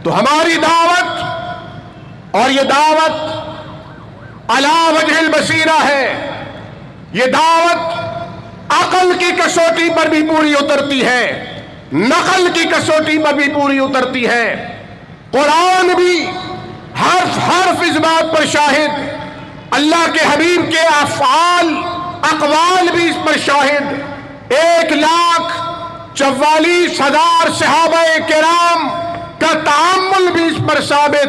تو ہماری دعوت، اور یہ دعوت علی وجہ البصیرہ ہے، یہ دعوت عقل کی کسوٹی پر بھی پوری اترتی ہے، نقل کی کسوٹی پر بھی پوری اترتی ہے۔ قرآن بھی حرف حرف اس بات پر شاہد، اللہ کے حبیب کے افعال اقوال بھی اس پر شاہد، 1,44,000 صحابہ کرام کا تعامل بھی اس پر ثابت،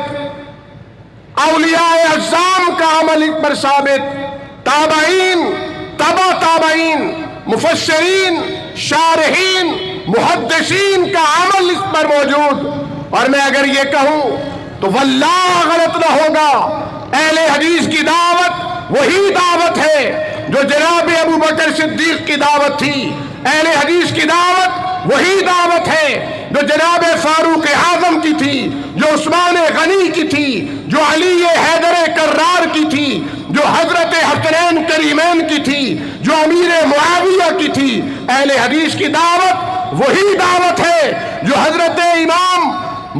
اولیاء اعظام کا عمل اس پر ثابت، تابعین، تبع تابعین، مفسرین، شارحین، محدثین کا عمل اس پر موجود۔ اور میں اگر یہ کہوں تو واللہ غلط نہ ہوگا، اہل حدیث کی دعوت وہی دعوت ہے جو جناب ابو بکر صدیق کی دعوت تھی، اہل حدیث کی دعوت وہی دعوت ہے جو جناب فاروق اعظم کی تھی، جو عثمان غنی کی تھی، جو علی حیدر کرار کی تھی، جو حضرت حسنین کریمین کی تھی، جو امیر معاویہ کی تھی۔ اہل حدیث کی دعوت وہی دعوت ہے جو حضرت امام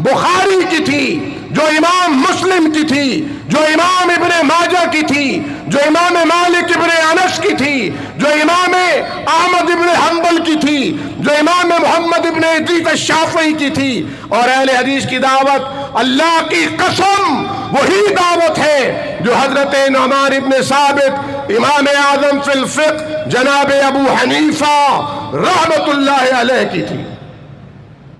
بخاری کی تھی، جو امام مسلم کی تھی، جو امام ابن ماجہ کی تھی، جو امام مالک ابن انس کی تھی، جو امام احمد ابن حنبل کی تھی، جو امام محمد ابن ادریس الشافعی کی تھی۔ اور اہل حدیث کی دعوت اللہ کی قسم وہی دعوت ہے جو حضرت نعمان ابن ثابت، امام اعظم فی الفقہ جناب ابو حنیفہ رحمت اللہ علیہ کی تھی۔